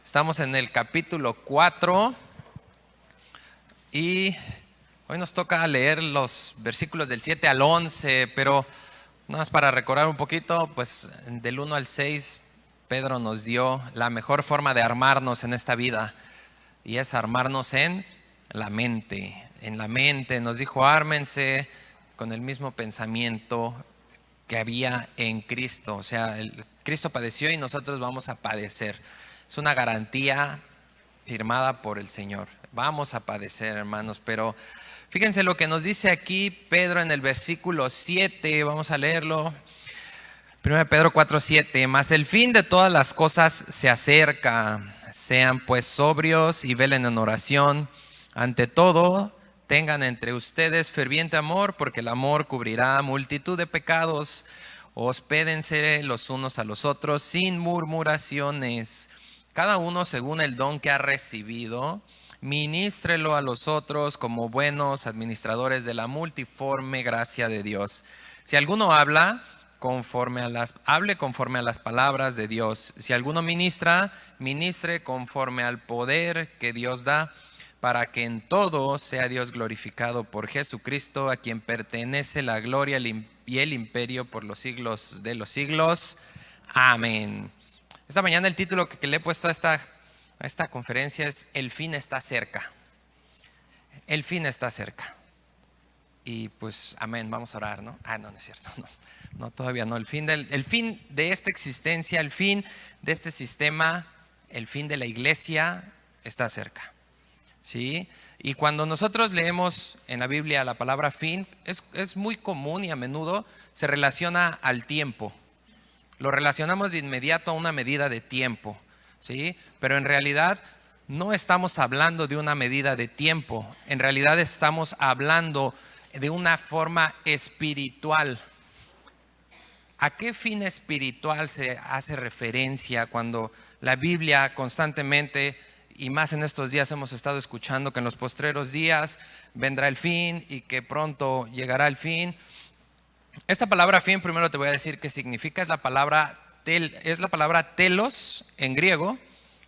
Estamos en el capítulo 4 y hoy nos toca leer los versículos del 7 al 11, pero nada más para recordar un poquito, pues del 1 al 6 Pedro nos dio la mejor forma de armarnos en esta vida y es armarnos en la mente. En la mente nos dijo: ármense con el mismo pensamiento que había en Cristo. O sea, Cristo padeció y nosotros vamos a padecer. Es una garantía firmada por el Señor. Vamos a padecer, hermanos, pero fíjense lo que nos dice aquí Pedro en el versículo 7. Vamos a leerlo. 1 Pedro 4:7. Mas el fin de todas las cosas se acerca. Sean pues sobrios y velen en oración. Ante todo, tengan entre ustedes ferviente amor, porque el amor cubrirá multitud de pecados. Hospédense los unos a los otros sin murmuraciones. Cada uno según el don que ha recibido, ministrelo a los otros como buenos administradores de la multiforme gracia de Dios. Si alguno hable conforme a las palabras de Dios. Si alguno ministra, ministre conforme al poder que Dios da, para que en todo sea Dios glorificado por Jesucristo, a quien pertenece la gloria y el imperio por los siglos de los siglos. Amén. Esta mañana el título que le he puesto a esta conferencia es: El fin está cerca. El fin está cerca. Y pues amén, vamos a orar, ¿no? No es cierto, no, todavía no. El fin de esta existencia, el fin de este sistema, el fin de la iglesia está cerca, ¿sí? Y cuando nosotros leemos en la Biblia la palabra fin, es muy común y a menudo se relaciona al tiempo. Lo relacionamos de inmediato a una medida de tiempo, ¿sí? Pero en realidad no estamos hablando de una medida de tiempo. En realidad estamos hablando de una forma espiritual. ¿A qué fin espiritual se hace referencia cuando la Biblia constantemente, y más en estos días, hemos estado escuchando que en los postreros días vendrá el fin y que pronto llegará el fin? Esta palabra fin, primero te voy a decir qué significa. Es la palabra telos en griego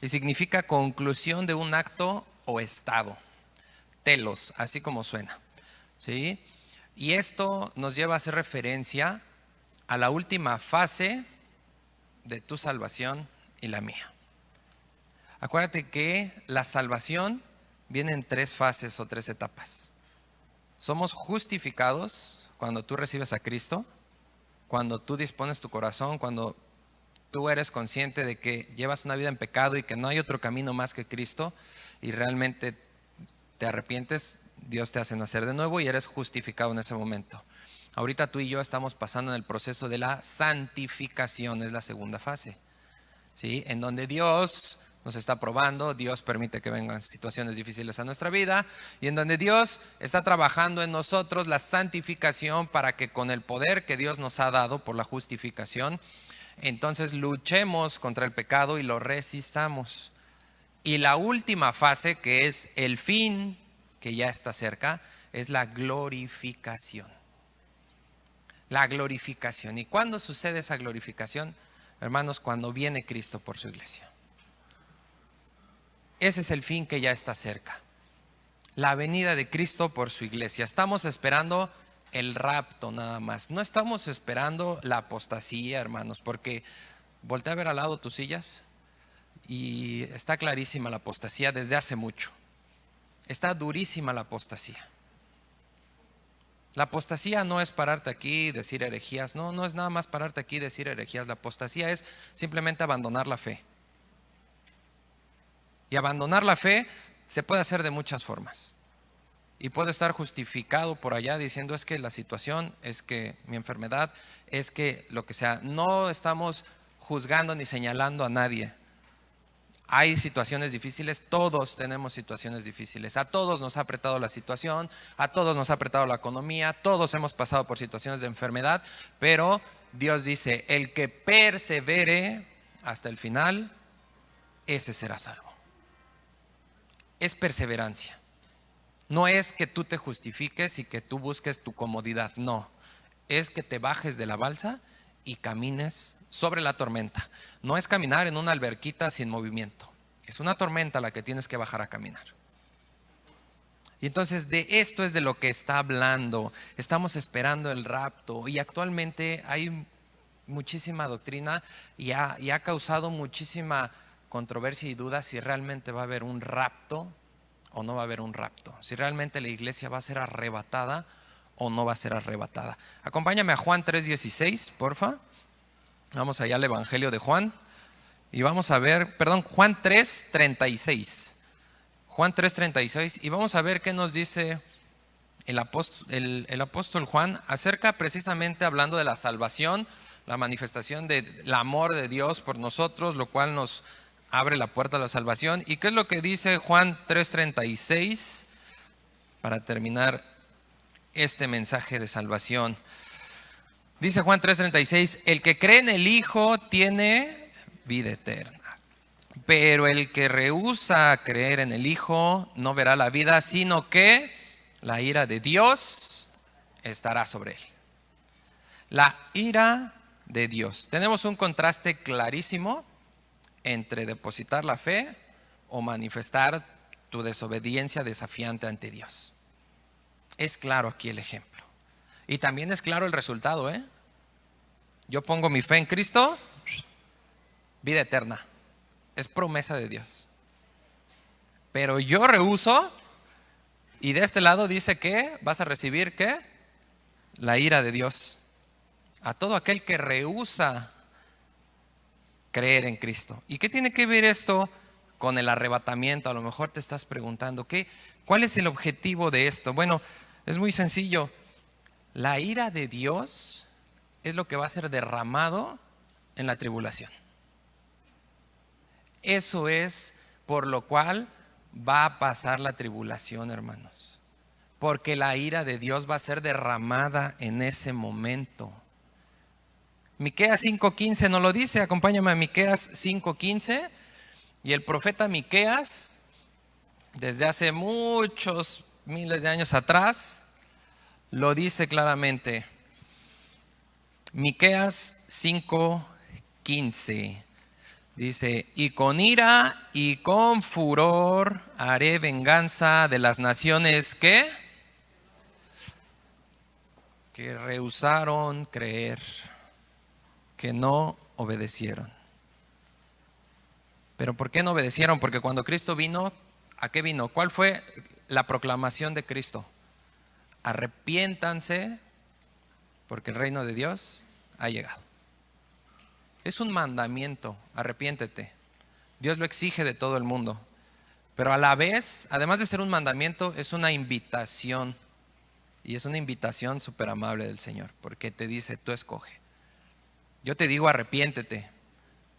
y significa conclusión de un acto o estado. Telos, así como suena, ¿sí? Y esto nos lleva a hacer referencia a la última fase de tu salvación y la mía. Acuérdate que la salvación viene en 3 fases o 3 etapas. Somos justificados cuando tú recibes a Cristo, cuando tú dispones tu corazón, cuando tú eres consciente de que llevas una vida en pecado y que no hay otro camino más que Cristo y realmente te arrepientes, Dios te hace nacer de nuevo y eres justificado en ese momento. Ahorita tú y yo estamos pasando en el proceso de la santificación, es la segunda fase, ¿sí? En donde Dios nos está probando, Dios permite que vengan situaciones difíciles a nuestra vida y en donde Dios está trabajando en nosotros la santificación para que con el poder que Dios nos ha dado por la justificación, entonces luchemos contra el pecado y lo resistamos. Y la última fase, que es el fin, que ya está cerca, es la glorificación. La glorificación. ¿Y cuándo sucede esa glorificación? Hermanos, cuando viene Cristo por su iglesia. Ese es el fin que ya está cerca. La venida de Cristo por su iglesia. Estamos esperando el rapto nada más. No estamos esperando la apostasía, hermanos, porque voltea a ver al lado tus sillas y está clarísima la apostasía desde hace mucho. Está durísima la apostasía. La apostasía no es pararte aquí y decir herejías. No es nada más pararte aquí y decir herejías. La apostasía es simplemente abandonar la fe. Y abandonar la fe se puede hacer de muchas formas. Y puede estar justificado por allá diciendo: es que la situación, es que mi enfermedad, es que lo que sea. No estamos juzgando ni señalando a nadie. Hay situaciones difíciles, todos tenemos situaciones difíciles. A todos nos ha apretado la situación, a todos nos ha apretado la economía, todos hemos pasado por situaciones de enfermedad, pero Dios dice: el que persevere hasta el final, ese será salvo. Es perseverancia. No es que tú te justifiques y que tú busques tu comodidad, no. Es que te bajes de la balsa y camines sobre la tormenta. No es caminar en una alberquita sin movimiento. Es una tormenta la que tienes que bajar a caminar. Y entonces de esto es de lo que está hablando. Estamos esperando el rapto y actualmente hay muchísima doctrina y ha causado muchísima controversia y duda si realmente va a haber un rapto o no va a haber un rapto. Si realmente la iglesia va a ser arrebatada o no va a ser arrebatada. Acompáñame a Juan 3:16, porfa. Vamos allá al Evangelio de Juan y vamos a ver, Juan 3:36. Juan 3:36 y vamos a ver qué nos dice el apóstol Juan acerca precisamente hablando de la salvación, la manifestación del amor de Dios por nosotros, lo cual nos abre la puerta a la salvación. ¿Y qué es lo que dice Juan 3:36 para terminar este mensaje de salvación? Dice Juan 3:36, el que cree en el Hijo tiene vida eterna. Pero el que rehúsa creer en el Hijo no verá la vida, sino que la ira de Dios estará sobre él. La ira de Dios. Tenemos un contraste clarísimo entre depositar la fe o manifestar tu desobediencia desafiante ante Dios. Es claro aquí el ejemplo. Y también es claro el resultado, ¿eh? Yo pongo mi fe en Cristo, vida eterna. Es promesa de Dios. Pero yo rehúso y de este lado dice que vas a recibir ¿qué? La ira de Dios. A todo aquel que rehúsa creer en Cristo. ¿Y qué tiene que ver esto con el arrebatamiento? A lo mejor te estás preguntando, ¿cuál es el objetivo de esto? Bueno, es muy sencillo. La ira de Dios es lo que va a ser derramado en la tribulación. Eso es por lo cual va a pasar la tribulación, hermanos. Porque la ira de Dios va a ser derramada en ese momento. Miqueas 5:15 nos lo dice. Acompáñame a Miqueas 5:15. Y el profeta Miqueas, desde hace muchos miles de años atrás, lo dice claramente. Miqueas 5:15. Dice, y con ira y con furor haré venganza de las naciones que rehusaron creer, que no obedecieron. ¿Pero por qué no obedecieron? Porque cuando Cristo vino, ¿a qué vino? ¿Cuál fue la proclamación de Cristo? Arrepiéntanse porque el reino de Dios ha llegado. Es un mandamiento, arrepiéntete. Dios lo exige de todo el mundo. Pero a la vez, además de ser un mandamiento, es una invitación. Y es una invitación súper amable del Señor, porque te dice, tú escoge. Yo te digo arrepiéntete,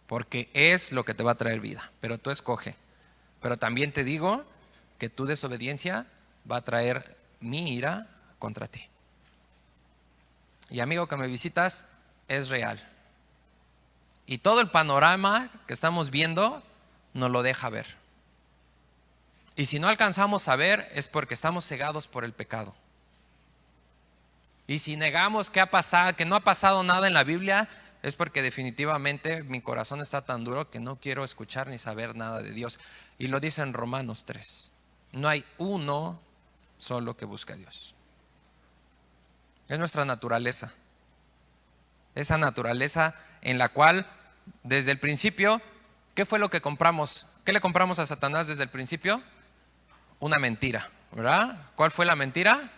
porque es lo que te va a traer vida, pero tú escoge. Pero también te digo que tu desobediencia va a traer mi ira contra ti. Y amigo que me visitas, es real. Y todo el panorama que estamos viendo nos lo deja ver. Y si no alcanzamos a ver es porque estamos cegados por el pecado. Y si negamos que no ha pasado nada en la Biblia, es porque definitivamente mi corazón está tan duro que no quiero escuchar ni saber nada de Dios. Y lo dice en Romanos 3. No hay uno solo que busca a Dios. Es nuestra naturaleza. Esa naturaleza en la cual desde el principio, ¿qué fue lo que compramos? ¿Qué le compramos a Satanás desde el principio? Una mentira, ¿verdad? ¿Cuál fue la mentira?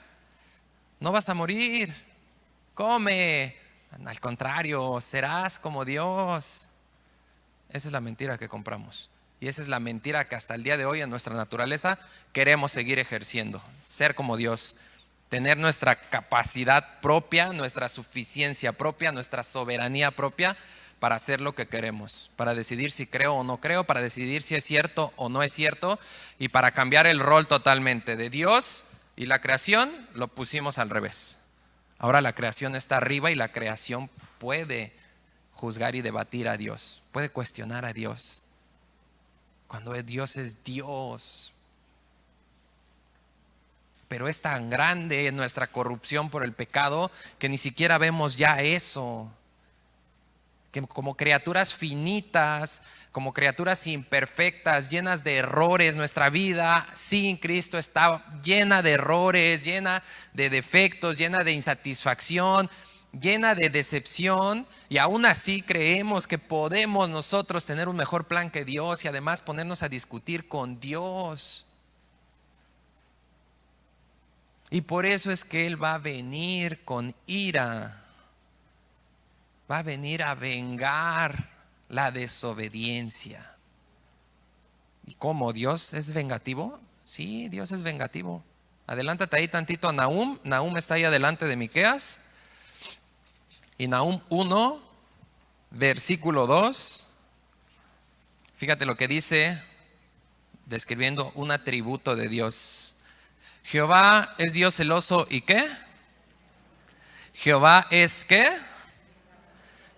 No vas a morir, come, al contrario, serás como Dios. Esa es la mentira que compramos. Y esa es la mentira que hasta el día de hoy en nuestra naturaleza queremos seguir ejerciendo, ser como Dios. Tener nuestra capacidad propia, nuestra suficiencia propia, nuestra soberanía propia para hacer lo que queremos, para decidir si creo o no creo, para decidir si es cierto o no es cierto y para cambiar el rol totalmente de Dios y la creación lo pusimos al revés. Ahora la creación está arriba y la creación puede juzgar y debatir a Dios, puede cuestionar a Dios. Cuando Dios es Dios. Pero es tan grande nuestra corrupción por el pecado que ni siquiera vemos ya eso. Que como criaturas finitas, como criaturas imperfectas, llenas de errores. Nuestra vida sin Cristo está llena de errores, llena de defectos, llena de insatisfacción, llena de decepción. Y aún así creemos que podemos nosotros tener un mejor plan que Dios y además ponernos a discutir con Dios. Y por eso es que Él va a venir con ira. Va a venir a vengar la desobediencia. ¿Y cómo? ¿Dios es vengativo? Sí, Dios es vengativo. Adelántate ahí tantito a Nahum. Nahum está ahí adelante de Miqueas. Y Nahum 1, versículo 2. Fíjate lo que dice, describiendo un atributo de Dios. Jehová es Dios celoso, ¿y qué? Jehová es ¿qué?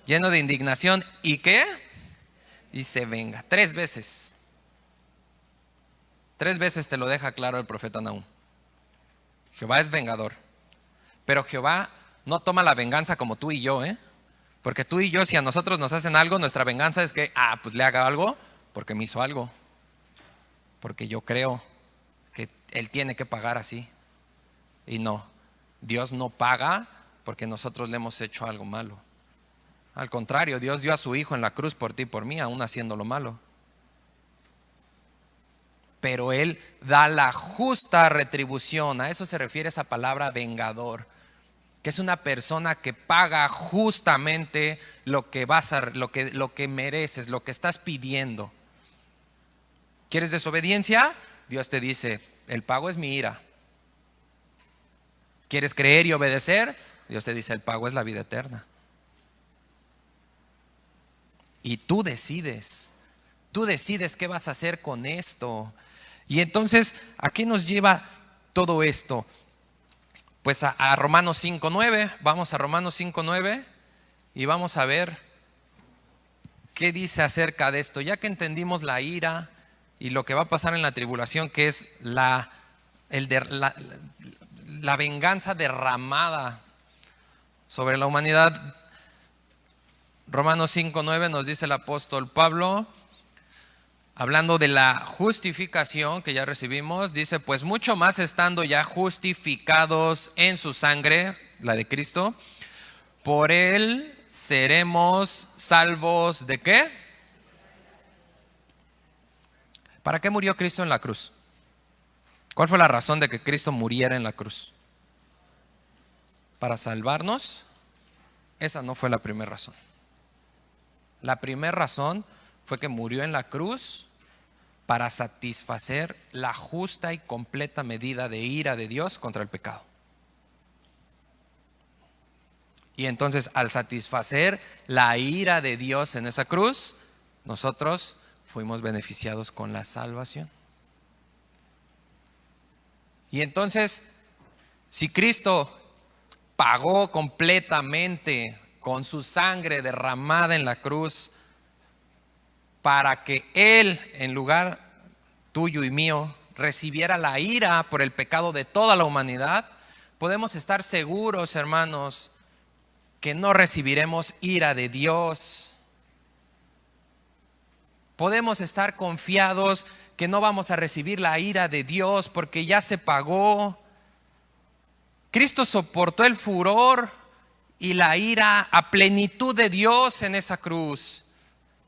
Lleno de indignación, ¿y qué? Y se venga. 3 veces. 3 veces te lo deja claro el profeta Nahum. Jehová es vengador. Pero Jehová no toma la venganza como tú y yo, Porque tú y yo, si a nosotros nos hacen algo, nuestra venganza es que, pues le haga algo porque me hizo algo. Porque yo creo que Él tiene que pagar así. Y no, Dios no paga porque nosotros le hemos hecho algo malo. Al contrario, Dios dio a su Hijo en la cruz por ti y por mí, aún haciendo lo malo. Pero Él da la justa retribución. A eso se refiere esa palabra vengador, que es una persona que paga justamente lo que lo que mereces, lo que estás pidiendo. ¿Quieres desobediencia? Dios te dice, el pago es mi ira. ¿Quieres creer y obedecer? Dios te dice, el pago es la vida eterna. Y tú decides qué vas a hacer con esto. Y entonces, ¿a qué nos lleva todo esto? Pues a Romanos 5:9. Vamos a Romanos 5:9 y vamos a ver qué dice acerca de esto. Ya que entendimos la ira y lo que va a pasar en la tribulación, que es la venganza derramada sobre la humanidad. Romanos 5:9 nos dice el apóstol Pablo, hablando de la justificación que ya recibimos, dice, pues mucho más estando ya justificados en su sangre, la de Cristo, por Él seremos salvos ¿de qué? ¿Para qué murió Cristo en la cruz? ¿Cuál fue la razón de que Cristo muriera en la cruz? ¿Para salvarnos? Esa no fue la primera razón. La primera razón fue que murió en la cruz para satisfacer la justa y completa medida de ira de Dios contra el pecado. Y entonces, al satisfacer la ira de Dios en esa cruz, nosotros fuimos beneficiados con la salvación. Y entonces, si Cristo pagó completamente con su sangre derramada en la cruz para que Él, en lugar tuyo y mío, recibiera la ira por el pecado de toda la humanidad, podemos estar seguros, hermanos, que no recibiremos ira de Dios. Podemos estar confiados que no vamos a recibir la ira de Dios porque ya se pagó. Cristo soportó el furor y la ira a plenitud de Dios en esa cruz.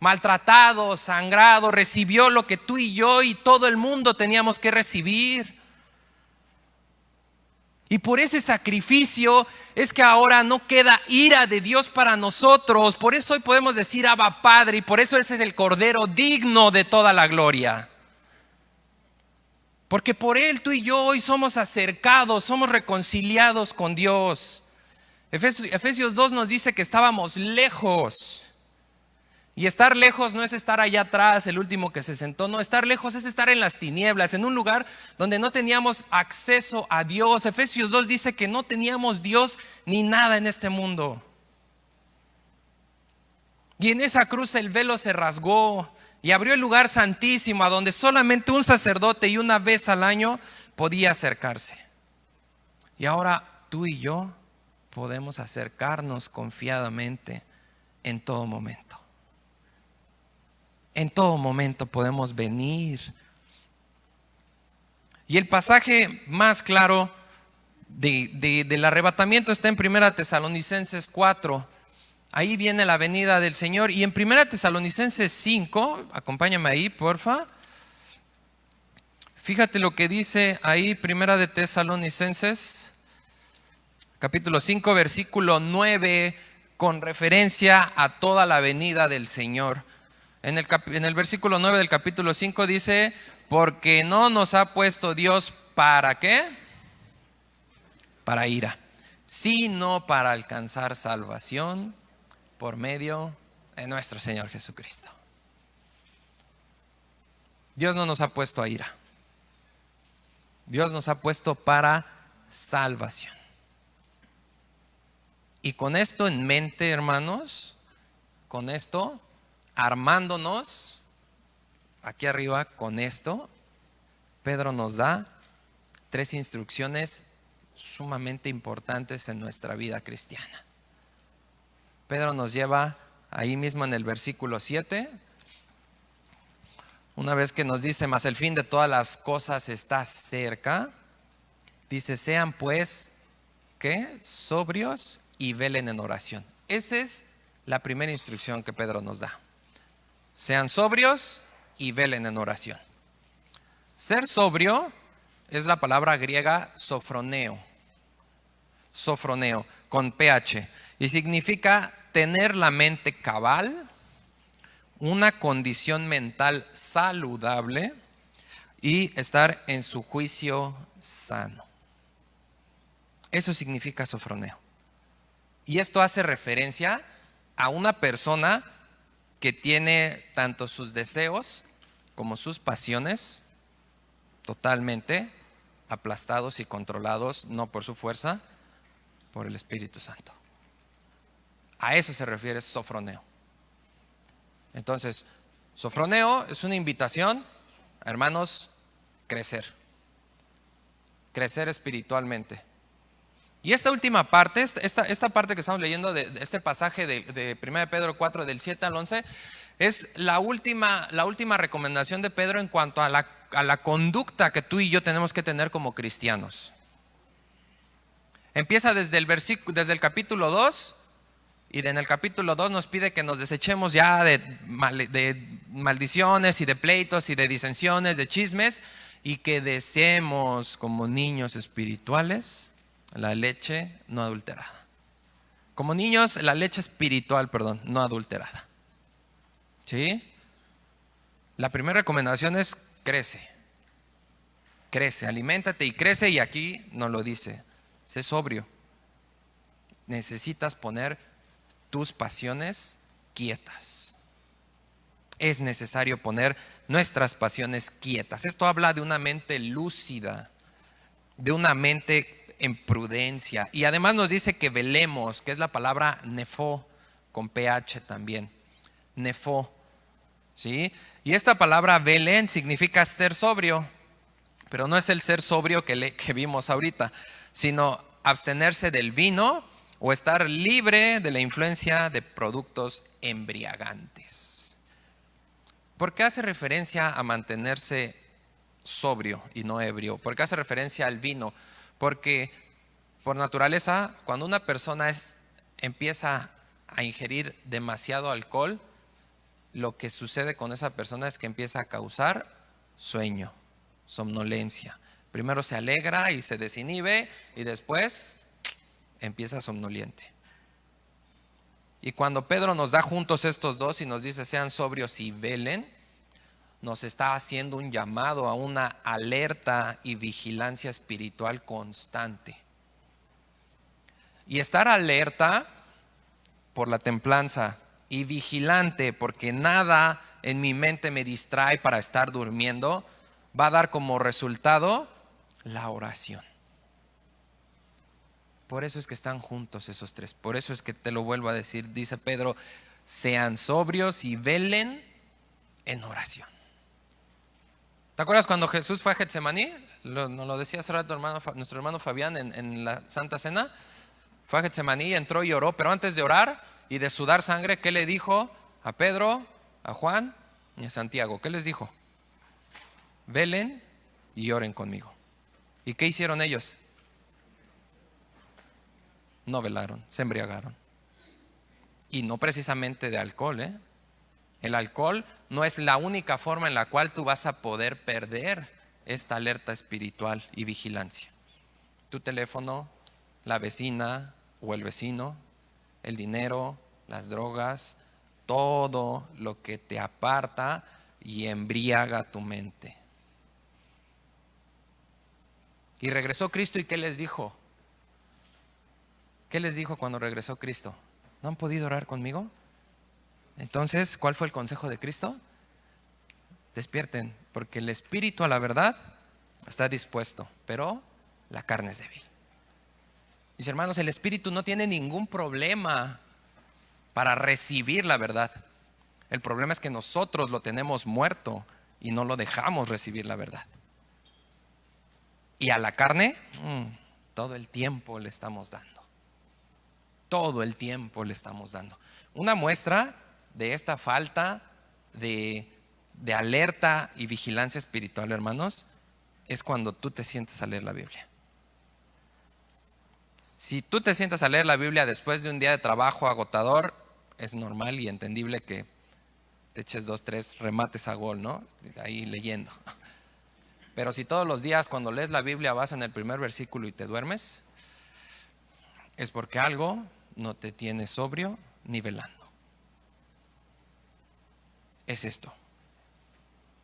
Maltratado, sangrado, recibió lo que tú y yo y todo el mundo teníamos que recibir. Y por ese sacrificio es que ahora no queda ira de Dios para nosotros. Por eso hoy podemos decir Abba Padre, y por eso ese es el Cordero digno de toda la gloria. Porque por Él tú y yo hoy somos acercados, somos reconciliados con Dios. Efesios 2 nos dice que estábamos lejos. Y estar lejos no es estar allá atrás, el último que se sentó. No, estar lejos es estar en las tinieblas, en un lugar donde no teníamos acceso a Dios. Efesios 2 dice que no teníamos Dios ni nada en este mundo. Y en esa cruz el velo se rasgó y abrió el lugar santísimo a donde solamente un sacerdote y una vez al año podía acercarse. Y ahora tú y yo podemos acercarnos confiadamente en todo momento. En todo momento podemos venir. Y el pasaje más claro del arrebatamiento está en 1 Tesalonicenses 4. Ahí viene la venida del Señor. Y en 1 Tesalonicenses 5, acompáñame ahí, porfa. Fíjate lo que dice ahí, 1 Tesalonicenses, capítulo 5, versículo 9, con referencia a toda la venida del Señor. En el versículo 9 del capítulo 5 dice: porque no nos ha puesto Dios ¿para qué? Para ira, sino para alcanzar salvación por medio de nuestro Señor Jesucristo. Dios no nos ha puesto a ira. Dios nos ha puesto para salvación. Y con esto en mente, hermanos, con esto, armándonos, aquí arriba, con esto, Pedro nos da 3 instrucciones sumamente importantes en nuestra vida cristiana. Pedro nos lleva ahí mismo en el versículo 7, una vez que nos dice: mas el fin de todas las cosas está cerca, dice: sean pues, ¿qué? Sobrios y velen en oración. Esa es la primera instrucción que Pedro nos da. Sean sobrios y velen en oración. Ser sobrio es la palabra griega sofroneo. Sofroneo, con PH. Y significa tener la mente cabal, una condición mental saludable y estar en su juicio sano. Eso significa sofroneo. Y esto hace referencia a una persona que tiene tanto sus deseos como sus pasiones totalmente aplastados y controlados, no por su fuerza, por el Espíritu Santo. A eso se refiere sofroneo. Entonces, sofroneo es una invitación a, hermanos, crecer espiritualmente. Y esta última parte, esta parte que estamos leyendo de este pasaje de 1 Pedro 4, del 7 al 11, es la última recomendación de Pedro en cuanto a la conducta que tú y yo tenemos que tener como cristianos. Empieza desde el capítulo 2, y en el capítulo 2 nos pide que nos desechemos ya de maldiciones y de pleitos y de disensiones, de chismes, y que deseemos como niños espirituales la leche no adulterada. Como niños, la leche espiritual, no adulterada. ¿Sí? La primera recomendación es crece, aliméntate y crece, y aquí nos lo dice: sé sobrio. Necesitas poner tus pasiones quietas. Es necesario poner nuestras pasiones quietas. Esto habla de una mente lúcida, de una mente en prudencia. Y además nos dice que velemos, que es la palabra nefo, con PH también. Nefo. ¿Sí? Y esta palabra velen significa ser sobrio, pero no es el ser sobrio que vimos ahorita, sino abstenerse del vino o estar libre de la influencia de productos embriagantes. ¿Por qué hace referencia a mantenerse sobrio y no ebrio? ¿Por qué hace referencia al vino? Porque por naturaleza, cuando una persona empieza a ingerir demasiado alcohol, lo que sucede con esa persona es que empieza a causar sueño, somnolencia. Primero se alegra y se desinhibe, y después empieza somnoliente. Y cuando Pedro nos da juntos estos dos y nos dice: sean sobrios y velen, nos está haciendo un llamado a una alerta y vigilancia espiritual constante. Y estar alerta por la templanza y vigilante porque nada en mi mente me distrae para estar durmiendo, va a dar como resultado la oración. Por eso es que están juntos esos tres. Por eso es que te lo vuelvo a decir. Dice Pedro: sean sobrios y velen en oración. ¿Te acuerdas cuando Jesús fue a Getsemaní? Nos lo decía hace rato nuestro hermano Fabián en la Santa Cena. Fue a Getsemaní, entró y oró. Pero antes de orar y de sudar sangre, ¿qué le dijo a Pedro, a Juan y a Santiago. ¿Qué les dijo? Velen y oren conmigo. ¿Y qué hicieron ellos? No velaron, se embriagaron. Y no precisamente de alcohol, ¿eh? El alcohol no es la única forma en la cual tú vas a poder perder esta alerta espiritual y vigilancia. Tu teléfono, la vecina o el vecino, el dinero, las drogas, todo lo que te aparta y embriaga tu mente. Y regresó Cristo, ¿y qué les dijo? ¿Qué les dijo cuando regresó Cristo? ¿No han podido orar conmigo? Entonces, ¿cuál fue el consejo de Cristo? Despierten, porque el espíritu a la verdad está dispuesto, pero la carne es débil. Mis hermanos, el espíritu no tiene ningún problema para recibir la verdad. El problema es que nosotros lo tenemos muerto y no lo dejamos recibir la verdad. Y a la carne, todo el tiempo le estamos dando. Todo el tiempo le estamos dando. Una muestra de esta falta de alerta y vigilancia espiritual, hermanos, es cuando tú te sientas a leer la Biblia. Si tú te sientas a leer la Biblia después de un día de trabajo agotador, es normal y entendible que te eches 2, 3 remates a gol, ¿no? Ahí leyendo. Pero si todos los días cuando lees la Biblia vas en el primer versículo y te duermes, es porque algo no te tiene sobrio ni velando. Es esto.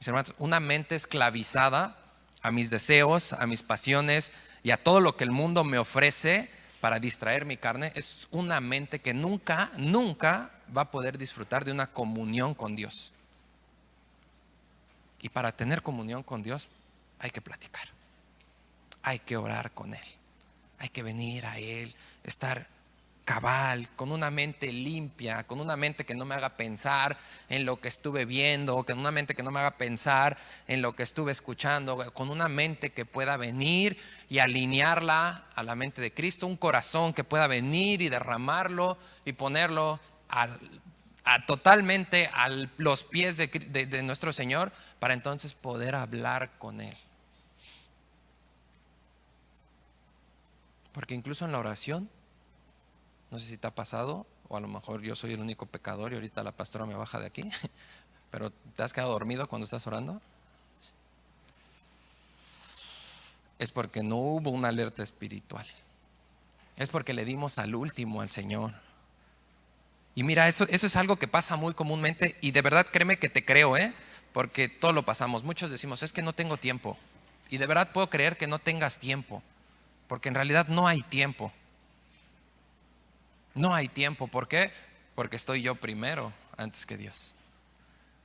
Mis hermanos, una mente esclavizada a mis deseos, a mis pasiones y a todo lo que el mundo me ofrece para distraer mi carne, es una mente que nunca va a poder disfrutar de una comunión con Dios. Y para tener comunión con Dios hay que platicar, hay que orar con Él, hay que venir a Él, estar cabal, con una mente limpia, con una mente que no me haga pensar en lo que estuve viendo, con una mente que no me haga pensar en lo que estuve escuchando, con una mente que pueda venir y alinearla a la mente de Cristo, un corazón que pueda venir y derramarlo y ponerlo totalmente a los pies de nuestro Señor, para entonces poder hablar con Él. Porque incluso en la oración, no sé si te ha pasado, o a lo mejor yo soy el único pecador y ahorita la pastora me baja de aquí, pero ¿te has quedado dormido cuando estás orando? Es porque no hubo una alerta espiritual. Es porque le dimos al último al Señor. Y mira, eso es algo que pasa muy comúnmente, y de verdad créeme que te creo, porque todo lo pasamos. Muchos decimos, es que no tengo tiempo. Y de verdad puedo creer que no tengas tiempo, porque en realidad no hay tiempo. No hay tiempo. ¿Por qué? Porque estoy yo primero antes que Dios.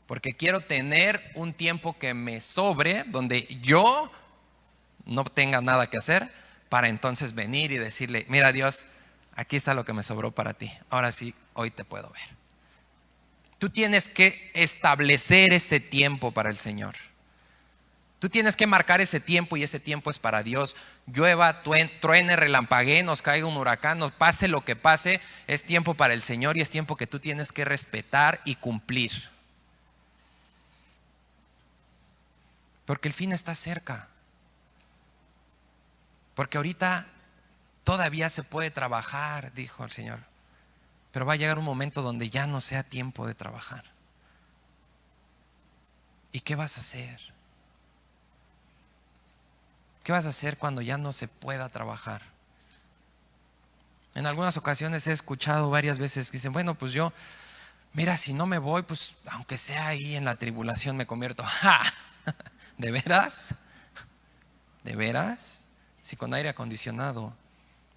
Porque quiero tener un tiempo que me sobre, donde yo no tenga nada que hacer, para entonces venir y decirle, mira Dios, aquí está lo que me sobró para ti. Ahora sí, hoy te puedo ver. Tú tienes que establecer ese tiempo para el Señor. Tú tienes que marcar ese tiempo, y ese tiempo es para Dios. Llueva, truene, relampaguee, nos caiga un huracán, nos pase lo que pase, es tiempo para el Señor, y es tiempo que tú tienes que respetar y cumplir. Porque el fin está cerca. Porque ahorita todavía se puede trabajar, dijo el Señor. Pero va a llegar un momento donde ya no sea tiempo de trabajar. ¿Y qué vas a hacer? ¿Qué vas a hacer cuando ya no se pueda trabajar? En algunas ocasiones he escuchado varias veces que dicen, bueno, pues yo, mira, si no me voy, pues aunque sea ahí en la tribulación me convierto. ¡Ja! ¿De veras? ¿De veras? Si con aire acondicionado,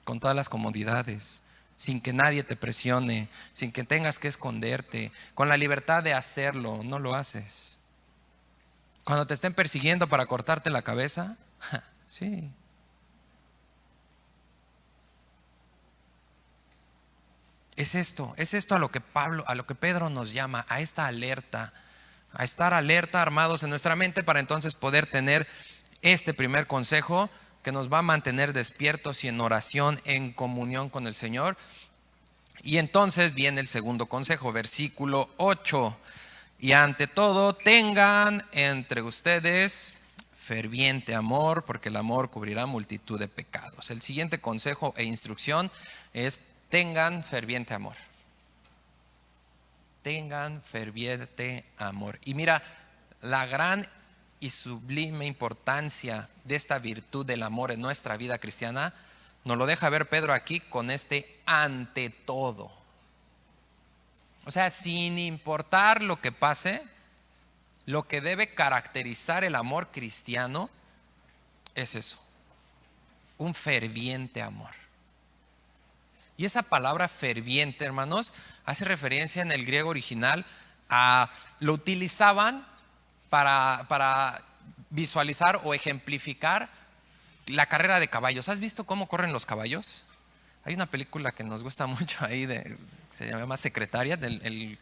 con todas las comodidades, sin que nadie te presione, sin que tengas que esconderte, con la libertad de hacerlo, no lo haces. Cuando te estén persiguiendo para cortarte la cabeza, sí. Es esto a lo que Pedro nos llama, a esta alerta, a estar alerta, armados en nuestra mente, para entonces poder tener este primer consejo que nos va a mantener despiertos y en oración, en comunión con el Señor. Y entonces viene el segundo consejo, versículo 8. Y ante todo, tengan entre ustedes ferviente amor, porque el amor cubrirá multitud de pecados. El siguiente consejo e instrucción es: tengan ferviente amor. Tengan ferviente amor. Y mira, la gran y sublime importancia de esta virtud del amor en nuestra vida cristiana nos lo deja ver Pedro aquí con este ante todo. O sea, sin importar lo que pase, lo que debe caracterizar el amor cristiano es eso: un ferviente amor. Y esa palabra ferviente, hermanos, hace referencia en el griego original lo utilizaban para visualizar o ejemplificar la carrera de caballos. ¿Has visto cómo corren los caballos? Hay una película que nos gusta mucho ahí, se llama Secretaria, el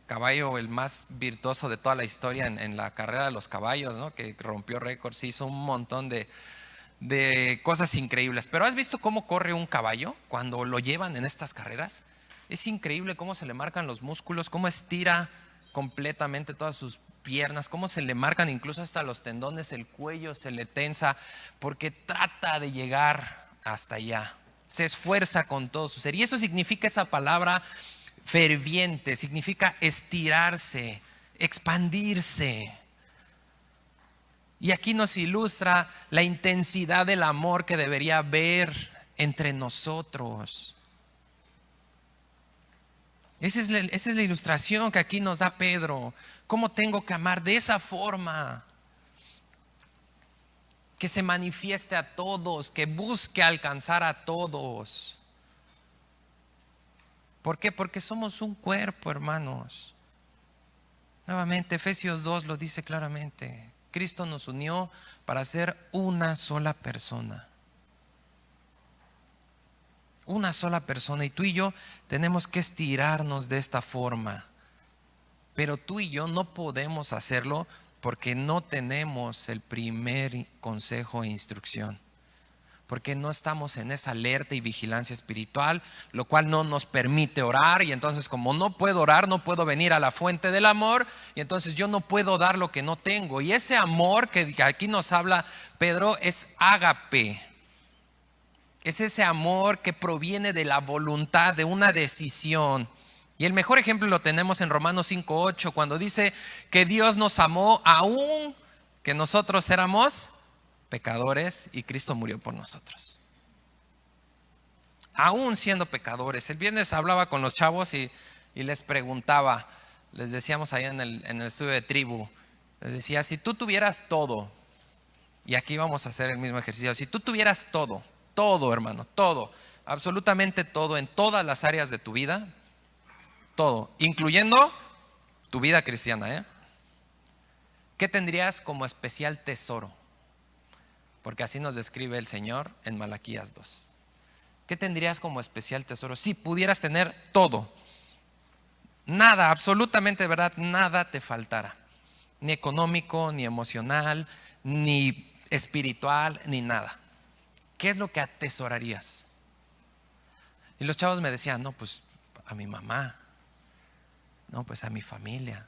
caballo el más virtuoso de toda la historia en la carrera de los caballos, ¿no? Que rompió récords, hizo un montón de cosas increíbles. Pero ¿has visto cómo corre un caballo cuando lo llevan en estas carreras? Es increíble cómo se le marcan los músculos, cómo estira completamente todas sus piernas, cómo se le marcan incluso hasta los tendones, el cuello se le tensa, porque trata de llegar hasta allá. Se esfuerza con todo su ser. Y eso significa esa palabra ferviente, significa estirarse, expandirse. Y aquí nos ilustra la intensidad del amor que debería haber entre nosotros. Esa es la ilustración que aquí nos da Pedro. ¿Cómo tengo que amar de esa forma? Que se manifieste a todos, que busque alcanzar a todos. ¿Por qué? Porque somos un cuerpo, hermanos. Nuevamente, Efesios 2 lo dice claramente. Cristo nos unió para ser una sola persona. Una sola persona. Y tú y yo tenemos que estirarnos de esta forma. Pero tú y yo no podemos hacerlo porque no tenemos el primer consejo e instrucción. Porque no estamos en esa alerta y vigilancia espiritual, lo cual no nos permite orar. Y entonces, como no puedo orar, no puedo venir a la fuente del amor. Y entonces yo no puedo dar lo que no tengo. Y ese amor que aquí nos habla Pedro es ágape. Es ese amor que proviene de la voluntad, de una decisión. Y el mejor ejemplo lo tenemos en Romanos 5:8, cuando dice que Dios nos amó aún que nosotros éramos pecadores y Cristo murió por nosotros. Aún siendo pecadores. El viernes hablaba con los chavos y les preguntaba, les decíamos allá en el estudio de tribu, les decía: si tú tuvieras todo, y aquí vamos a hacer el mismo ejercicio, si tú tuvieras todo, hermano, todo, absolutamente todo, en todas las áreas de tu vida, todo, incluyendo tu vida cristiana, ¿qué tendrías como especial tesoro? Porque así nos describe el Señor en Malaquías 2. ¿Qué tendrías como especial tesoro? Si pudieras tener todo, nada, absolutamente, ¿verdad? Nada te faltara, ni económico, ni emocional, ni espiritual, ni nada. ¿Qué es lo que atesorarías? Y los chavos me decían: no, pues a mi mamá, no, pues a mi familia,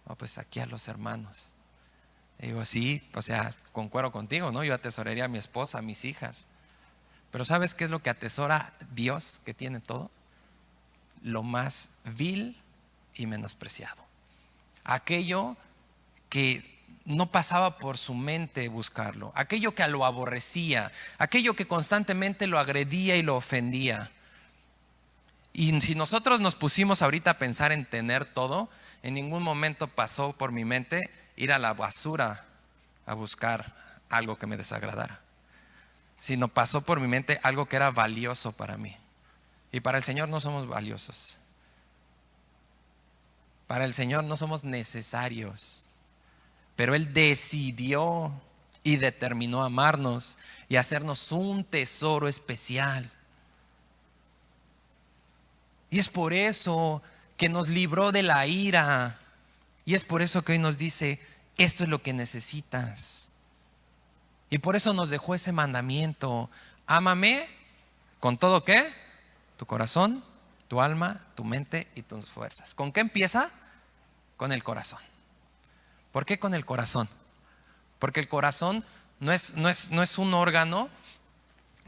no, pues aquí a los hermanos. Y digo: sí, o sea, concuerdo contigo, ¿no? Yo atesoraría a mi esposa, a mis hijas. Pero ¿sabes qué es lo que atesora Dios, que tiene todo? Lo más vil y menospreciado. Aquello que no pasaba por su mente buscarlo. Aquello que lo aborrecía. Aquello que constantemente lo agredía y lo ofendía. Y si nosotros nos pusimos ahorita a pensar en tener todo, en ningún momento pasó por mi mente ir a la basura a buscar algo que me desagradara, sino pasó por mi mente algo que era valioso para mí. Y para el Señor no somos valiosos. Para el Señor no somos necesarios. Pero Él decidió y determinó amarnos y hacernos un tesoro especial. Y es por eso que nos libró de la ira. Y es por eso que hoy nos dice: esto es lo que necesitas. Y por eso nos dejó ese mandamiento: ámame con todo, ¿qué? Tu corazón, tu alma, tu mente y tus fuerzas. ¿Con qué empieza? Con el corazón. ¿Por qué con el corazón? Porque el corazón no es un órgano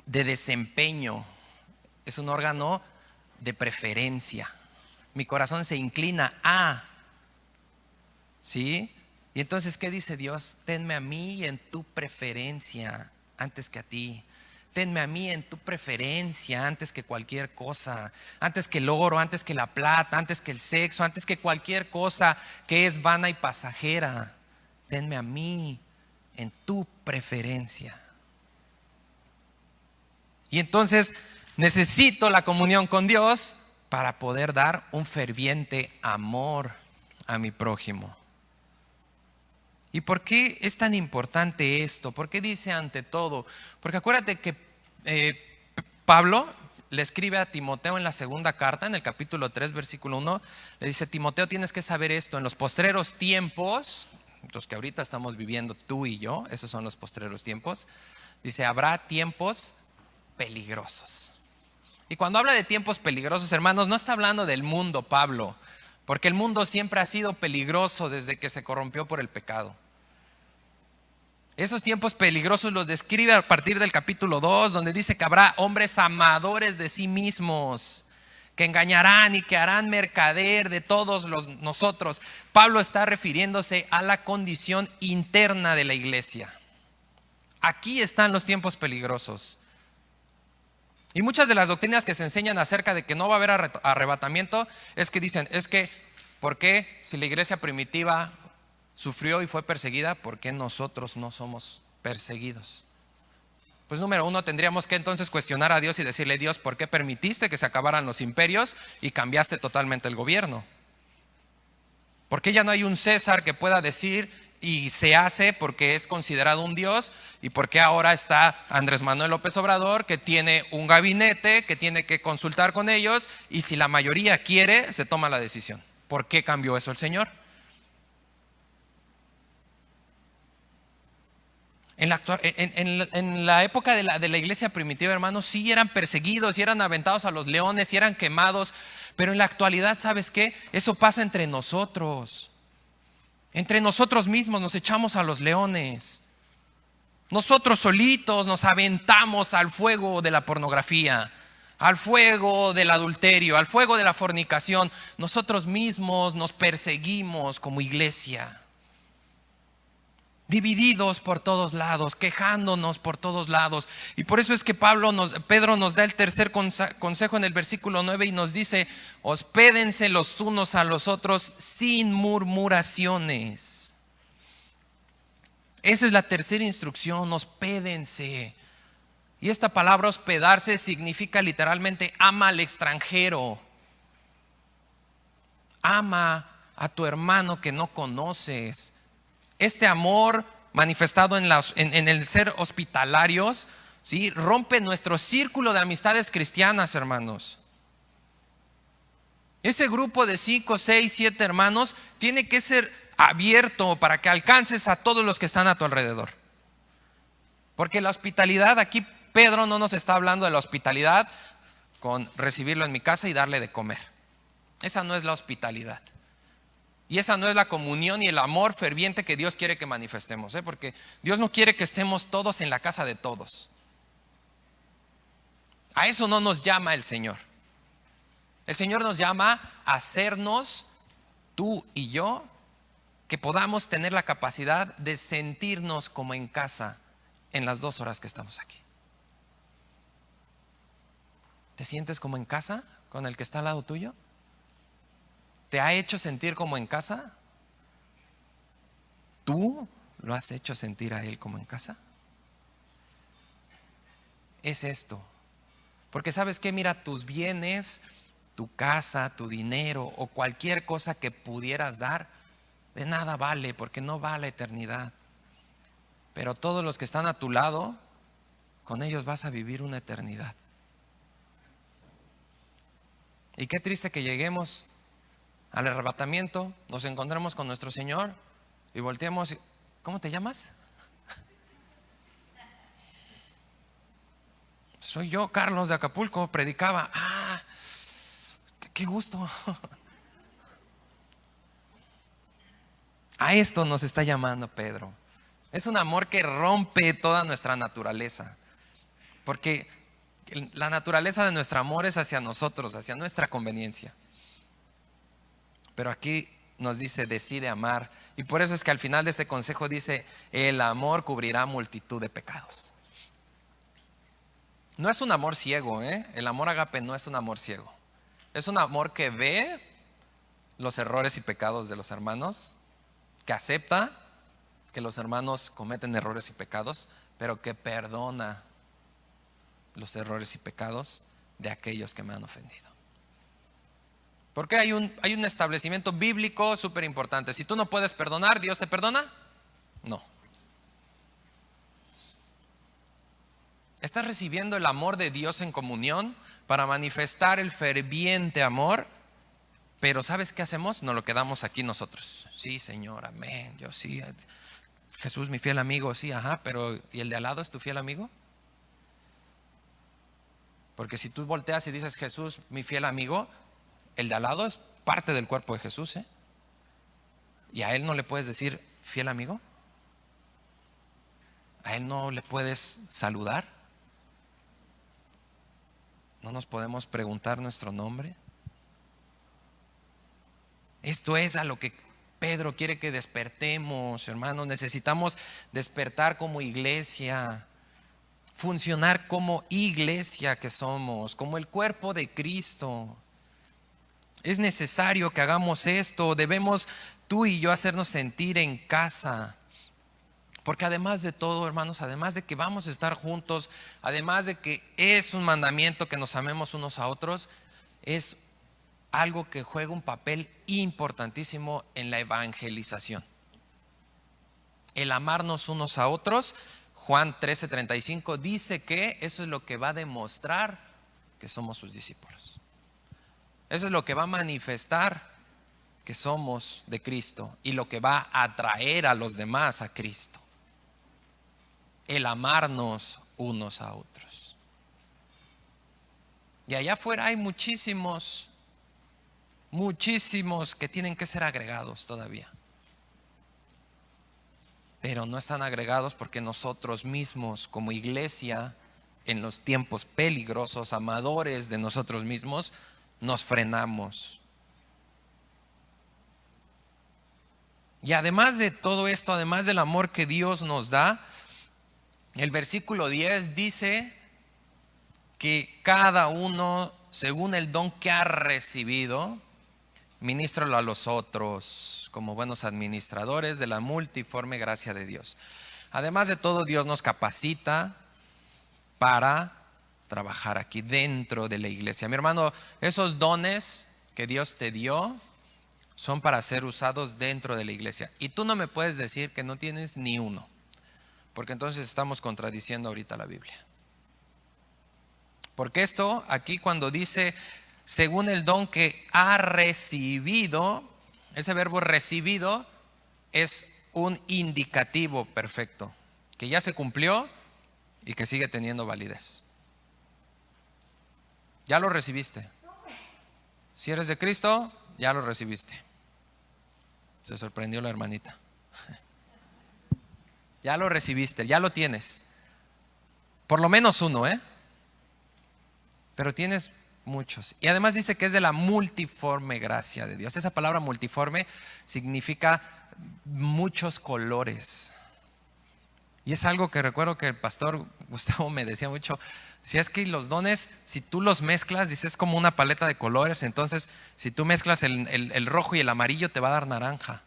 de desempeño, es un órgano de preferencia. Mi corazón se inclina a, ¿sí? Y entonces, ¿qué dice Dios? Tenme a mí en tu preferencia antes que a ti. Tenme a mí en tu preferencia antes que cualquier cosa, antes que el oro, antes que la plata, antes que el sexo, antes que cualquier cosa que es vana y pasajera. Tenme a mí en tu preferencia. Y entonces necesito la comunión con Dios para poder dar un ferviente amor a mi prójimo. ¿Y por qué es tan importante esto? ¿Por qué dice ante todo? Porque acuérdate que Pablo le escribe a Timoteo en la segunda carta, en el capítulo 3, versículo 1, le dice: Timoteo, tienes que saber esto, en los postreros tiempos, los que ahorita estamos viviendo tú y yo, esos son los postreros tiempos, dice, habrá tiempos peligrosos. Y cuando habla de tiempos peligrosos, hermanos, no está hablando del mundo, Pablo, porque el mundo siempre ha sido peligroso desde que se corrompió por el pecado. Esos tiempos peligrosos los describe a partir del capítulo 2, donde dice que habrá hombres amadores de sí mismos, que engañarán y que harán mercader de todos nosotros. Pablo está refiriéndose a la condición interna de la iglesia. Aquí están los tiempos peligrosos. Y muchas de las doctrinas que se enseñan acerca de que no va a haber arrebatamiento es que dicen, es que, ¿por qué si la iglesia primitiva sufrió y fue perseguida, por qué nosotros no somos perseguidos? Pues número uno, tendríamos que entonces cuestionar a Dios y decirle: Dios, ¿por qué permitiste que se acabaran los imperios y cambiaste totalmente el gobierno? ¿Por qué ya no hay un César que pueda decir y se hace porque es considerado un Dios? ¿Y por qué ahora está Andrés Manuel López Obrador, que tiene un gabinete, que tiene que consultar con ellos, y si la mayoría quiere, se toma la decisión? ¿Por qué cambió eso el Señor? En la época de la iglesia primitiva, hermanos, sí eran perseguidos, sí eran aventados a los leones, sí eran quemados. Pero en la actualidad, ¿sabes qué? Eso pasa entre nosotros. Entre nosotros mismos nos echamos a los leones. Nosotros solitos nos aventamos al fuego de la pornografía, al fuego del adulterio, al fuego de la fornicación. Nosotros mismos nos perseguimos como iglesia. Divididos por todos lados, quejándonos por todos lados. Y por eso es que Pedro nos da el tercer consejo en el versículo 9 y nos dice: hospédense los unos a los otros sin murmuraciones. Esa es la tercera instrucción: hospédense. Y esta palabra hospedarse significa literalmente ama al extranjero. Ama a tu hermano que no conoces. Este amor manifestado en el ser hospitalarios, ¿sí?, rompe nuestro círculo de amistades cristianas, hermanos. Ese grupo de 5, 6, 7 hermanos tiene que ser abierto para que alcances a todos los que están a tu alrededor. Porque la hospitalidad, aquí Pedro no nos está hablando de la hospitalidad con recibirlo en mi casa y darle de comer. Esa no es la hospitalidad. Y esa no es la comunión y el amor ferviente que Dios quiere que manifestemos, porque Dios no quiere que estemos todos en la casa de todos. A eso no nos llama el Señor. El Señor nos llama a hacernos, tú y yo, que podamos tener la capacidad de sentirnos como en casa en las 2 horas que estamos aquí. ¿Te sientes como en casa con el que está al lado tuyo? ¿Te ha hecho sentir como en casa? ¿Tú lo has hecho sentir a él como en casa? Es esto. Porque ¿sabes qué? Mira, tus bienes, tu casa, tu dinero o cualquier cosa que pudieras dar, de nada vale, porque no va a la eternidad. Pero todos los que están a tu lado, con ellos vas a vivir una eternidad. Y qué triste que lleguemos al arrebatamiento, nos encontramos con nuestro Señor y volteemos. ¿Cómo te llamas? Soy yo, Carlos de Acapulco, predicaba. Qué gusto. A esto nos está llamando Pedro. Es un amor que rompe toda nuestra naturaleza. Porque la naturaleza de nuestro amor es hacia nosotros, hacia nuestra conveniencia. Pero aquí nos dice, decide amar. Y por eso es que al final de este consejo dice, el amor cubrirá multitud de pecados. No es un amor ciego, ¿eh? El amor ágape no es un amor ciego. Es un amor que ve los errores y pecados de los hermanos, que acepta que los hermanos cometen errores y pecados, pero que perdona los errores y pecados de aquellos que me han ofendido. Porque hay un establecimiento bíblico súper importante. Si tú no puedes perdonar, ¿Dios te perdona? No. Estás recibiendo el amor de Dios en comunión para manifestar el ferviente amor. Pero ¿sabes qué hacemos? Nos lo quedamos aquí nosotros. Sí, Señor, amén. Yo sí. Jesús, mi fiel amigo, sí, ajá. Pero ¿y el de al lado es tu fiel amigo? Porque si tú volteas y dices, Jesús, mi fiel amigo, el de al lado es parte del cuerpo de Jesús, ¿eh? Y a él no le puedes decir fiel amigo. A él no le puedes saludar. No nos podemos preguntar nuestro nombre. Esto es a lo que Pedro quiere que despertemos, hermanos. Necesitamos despertar como iglesia, funcionar como iglesia que somos, como el cuerpo de Cristo. Es necesario que hagamos esto. Debemos tú y yo hacernos sentir en casa. Porque además de todo, hermanos, además de que vamos a estar juntos, además de que es un mandamiento que nos amemos unos a otros, es algo que juega un papel importantísimo en la evangelización. El amarnos unos a otros. Juan 13:35 dice que eso es lo que va a demostrar que somos sus discípulos. Eso es lo que va a manifestar que somos de Cristo y lo que va a atraer a los demás a Cristo. El amarnos unos a otros. Y allá afuera hay muchísimos que tienen que ser agregados todavía. Pero no están agregados porque nosotros mismos como iglesia, en los tiempos peligrosos, amadores de nosotros mismos, nos frenamos. Y además de todo esto, además del amor que Dios nos da, el versículo 10 dice que cada uno, según el don que ha recibido, ministralo a los otros como buenos administradores de la multiforme gracia de Dios. Además de todo, Dios nos capacita para trabajar aquí dentro de la iglesia. Mi hermano, esos dones que Dios te dio son para ser usados dentro de la iglesia. Y tú no me puedes decir que no tienes ni uno, porque entonces estamos contradiciendo ahorita la Biblia. Porque esto aquí cuando dice según el don que ha recibido, ese verbo recibido es un indicativo perfecto, que ya se cumplió y que sigue teniendo validez. Ya lo recibiste. Si eres de Cristo, ya lo recibiste. Se sorprendió la hermanita. Ya lo recibiste, ya lo tienes. Por lo menos uno, ¿eh? Pero tienes muchos. Y además dice que es de la multiforme gracia de Dios. Esa palabra multiforme significa muchos colores. Y es algo que recuerdo que el pastor Gustavo me decía mucho. Si es que los dones, si tú los mezclas, dices como una paleta de colores. Entonces, si tú mezclas el rojo y el amarillo, te va a dar naranja.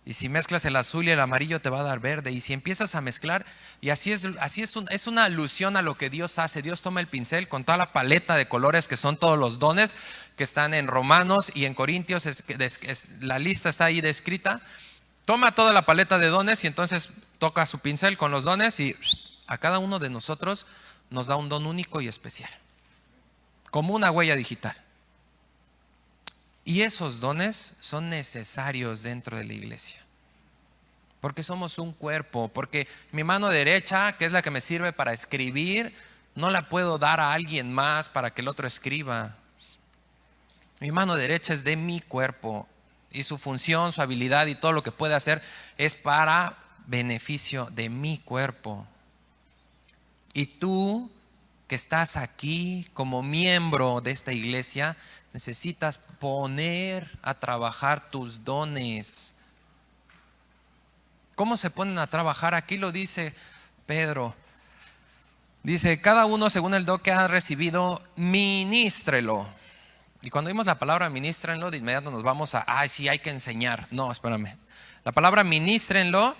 Y si mezclas el azul y el amarillo, te va a dar verde. Y si empiezas a mezclar, y así es una alusión a lo que Dios hace. Dios toma el pincel con toda la paleta de colores que son todos los dones que están en Romanos y en Corintios. La lista está ahí descrita. Toma toda la paleta de dones y entonces toca su pincel con los dones y a cada uno de nosotros nos da un don único y especial, como una huella digital. Y esos dones son necesarios dentro de la iglesia, porque somos un cuerpo, porque mi mano derecha, que es la que me sirve para escribir, no la puedo dar a alguien más para que el otro escriba. Mi mano derecha es de mi cuerpo Y su función, su habilidad y todo lo que puede hacer es para beneficio de mi cuerpo. Y tú que estás aquí como miembro de esta iglesia, necesitas poner a trabajar tus dones. ¿Cómo se ponen a trabajar? Aquí lo dice Pedro. Dice, cada uno según el don que ha recibido, ministrelo. Y cuando vimos la palabra ministrenlo, de inmediato nos vamos a, ay, sí, hay que enseñar. No, espérame. La palabra ministrenlo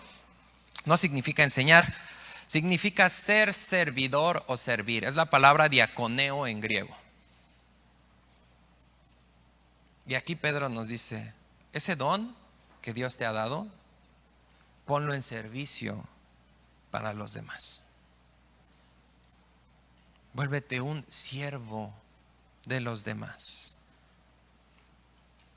no significa enseñar, significa ser servidor o servir. Es la palabra diaconeo en griego. Y aquí Pedro nos dice, ese don que Dios te ha dado, ponlo en servicio para los demás. Vuélvete un siervo de los demás.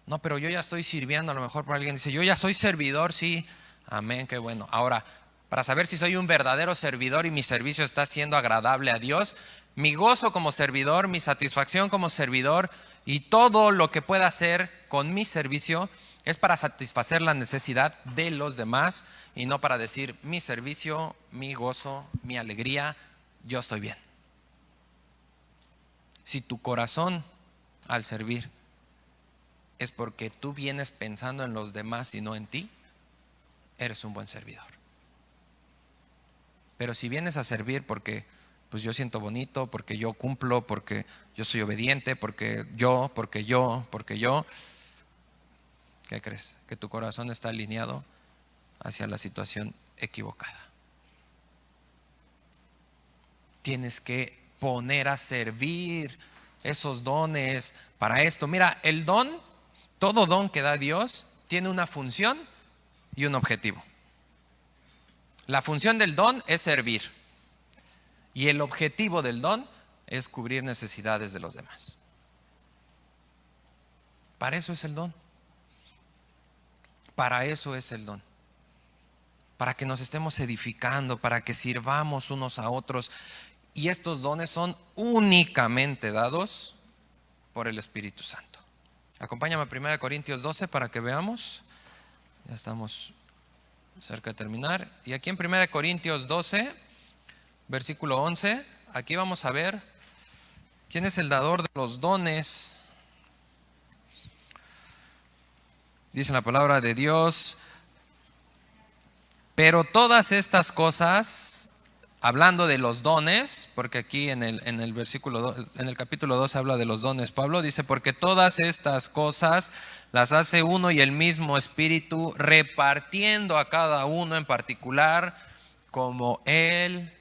No, pero yo ya estoy sirviendo, a lo mejor por alguien dice, yo ya soy servidor, sí, amén, qué bueno. Ahora, para saber si soy un verdadero servidor y mi servicio está siendo agradable a Dios, mi gozo como servidor, mi satisfacción como servidor y todo lo que pueda hacer con mi servicio es para satisfacer la necesidad de los demás y no para decir mi servicio, mi gozo, mi alegría, yo estoy bien. Si tu corazón al servir es porque tú vienes pensando en los demás y no en ti, eres un buen servidor. Pero si vienes a servir porque pues yo siento bonito, porque yo cumplo, porque yo soy obediente, porque yo, ¿qué crees? Que tu corazón está alineado hacia la situación equivocada. Tienes que poner a servir esos dones para esto. Mira, el don, todo don que da Dios tiene una función y un objetivo. La función del don es servir y el objetivo del don es cubrir necesidades de los demás. Para eso es el don. Para eso es el don. Para que nos estemos edificando, para que sirvamos unos a otros. Y estos dones son únicamente dados por el Espíritu Santo. Acompáñame a 1 Corintios 12 para que veamos. Ya estamos cerca de terminar. Y aquí en 1 Corintios 12, versículo 11, aquí vamos a ver quién es el dador de los dones. Dice la palabra de Dios, pero todas estas cosas, hablando de los dones, porque aquí en el versículo, en el capítulo 2 habla de los dones, Pablo dice, porque todas estas cosas las hace uno y el mismo Espíritu, repartiendo a cada uno en particular como Él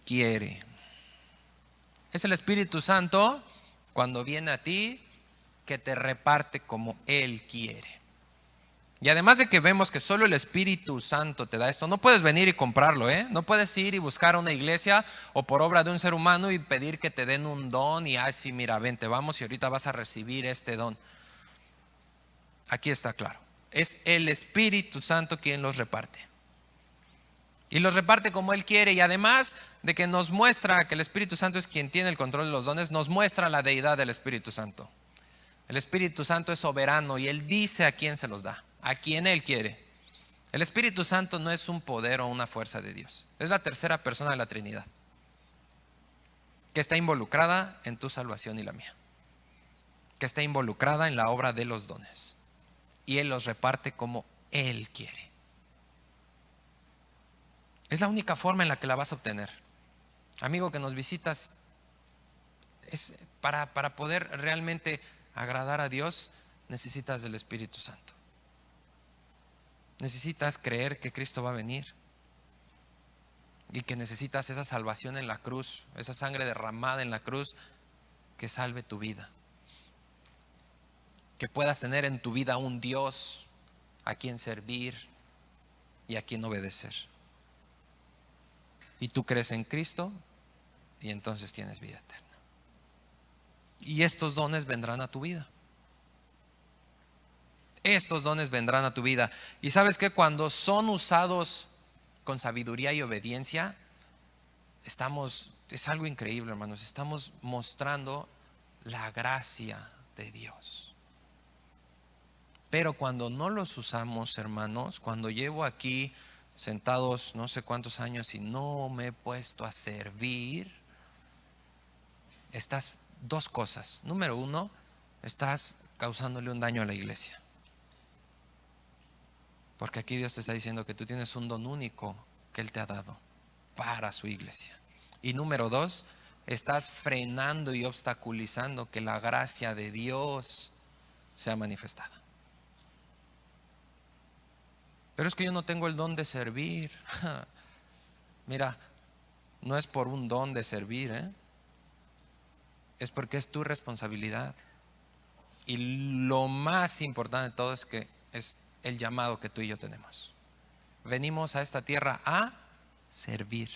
quiere. Es el Espíritu Santo cuando viene a ti que te reparte como Él quiere. Y además de que vemos que solo el Espíritu Santo te da esto, no puedes venir y comprarlo, ¿eh? No puedes ir y buscar una iglesia o por obra de un ser humano y pedir que te den un don y, ay, sí, mira, vente, vamos y ahorita vas a recibir este don. Aquí está claro. Es el Espíritu Santo quien los reparte. Y los reparte como Él quiere y además de que nos muestra que el Espíritu Santo es quien tiene el control de los dones, nos muestra la deidad del Espíritu Santo. El Espíritu Santo es soberano y Él dice a quién se los da, a quien Él quiere. El Espíritu Santo no es un poder o una fuerza de Dios, es la tercera persona de la Trinidad, que está involucrada en tu salvación y la mía, que está involucrada en la obra de los dones y Él los reparte como Él quiere. Es la única forma en la que la vas a obtener. Amigo que nos visitas, es para poder realmente agradar a Dios, necesitas del Espíritu Santo. Necesitas creer que Cristo va a venir y que necesitas esa salvación en la cruz, esa sangre derramada en la cruz que salve tu vida. Que puedas tener en tu vida un Dios a quien servir y a quien obedecer. Y tú crees en Cristo y entonces tienes vida eterna. Y estos dones vendrán a tu vida. Estos dones vendrán a tu vida. Y sabes que cuando son usados con sabiduría y obediencia, es algo increíble, hermanos. Estamos mostrando la gracia de Dios. Pero cuando no los usamos, hermanos, cuando llevo aquí sentados no sé cuántos años y no me he puesto a servir, estás dos cosas. Número uno, estás causándole un daño a la iglesia. Porque aquí Dios te está diciendo que tú tienes un don único que Él te ha dado para su iglesia. Y número dos, estás frenando y obstaculizando que la gracia de Dios sea manifestada. Pero es que yo no tengo el don de servir. Mira, no es por un don de servir, es porque es tu responsabilidad. Y lo más importante de todo es que es el llamado que tú y yo tenemos. Venimos a esta tierra a servir,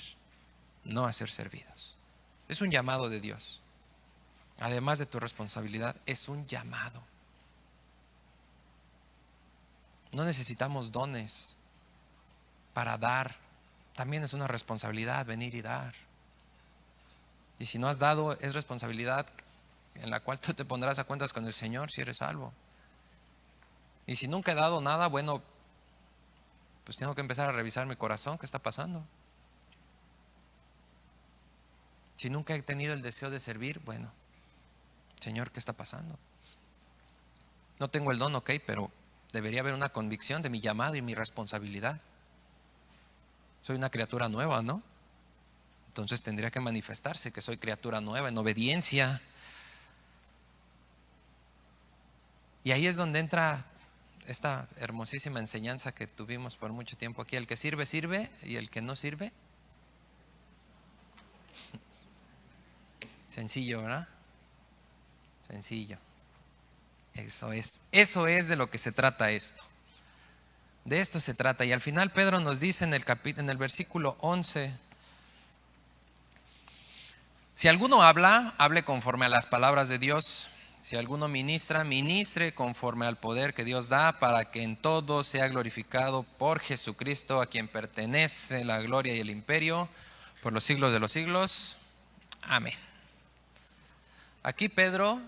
no a ser servidos. Es un llamado de Dios. Además de tu responsabilidad, es un llamado. No necesitamos dones para dar. También es una responsabilidad venir y dar. Y si no has dado, es responsabilidad en la cual tú te pondrás a cuentas con el Señor si eres salvo. Y si nunca he dado nada, bueno, pues tengo que empezar a revisar mi corazón. ¿Qué está pasando? Si nunca he tenido el deseo de servir, bueno, Señor, ¿qué está pasando? No tengo el don, ok, pero debería haber una convicción de mi llamado y mi responsabilidad. Soy una criatura nueva, ¿no? Entonces tendría que manifestarse que soy criatura nueva en obediencia. Y ahí es donde entra esta hermosísima enseñanza que tuvimos por mucho tiempo aquí. El que sirve, sirve, y el que no sirve, sencillo, ¿verdad? Sencillo. Eso es de lo que se trata esto. De esto se trata. Y al final Pedro nos dice en el versículo 11: si alguno habla, hable conforme a las palabras de Dios. Si alguno ministra, ministre conforme al poder que Dios da, para que en todo sea glorificado por Jesucristo, a quien pertenece la gloria y el imperio por los siglos de los siglos. Amén. Aquí Pedro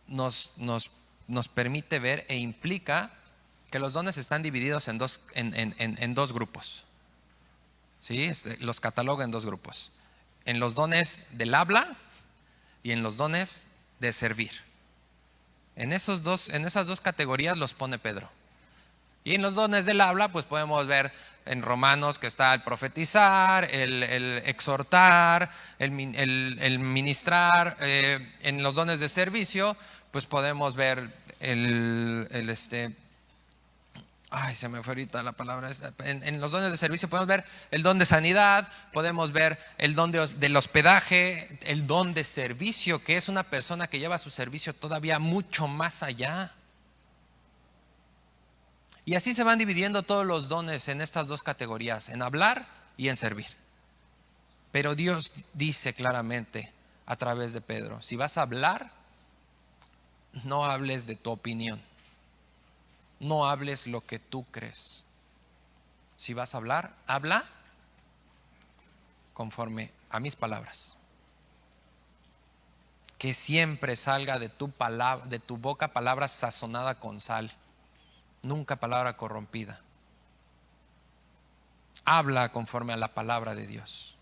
nos permite ver e implica que los dones están divididos en dos grupos. ¿Sí? Los cataloga en dos grupos: en los dones del habla y en los dones de servir. En esas dos categorías los pone Pedro. Y en los dones del habla, pues podemos ver en Romanos que está el profetizar, el exhortar, el ministrar. En los dones de servicio, pues podemos ver se me fue ahorita la palabra. En los dones de servicio podemos ver el don de sanidad, podemos ver el don del hospedaje, el don de servicio, que es una persona que lleva su servicio todavía mucho más allá. Y así se van dividiendo todos los dones en estas dos categorías: en hablar y en servir. Pero Dios dice claramente a través de Pedro: si vas a hablar, no hables de tu opinión. No hables lo que tú crees. Si vas a hablar, habla conforme a mis palabras. Que siempre salga de tu boca palabra sazonada con sal, nunca palabra corrompida. Habla conforme a la palabra de Dios.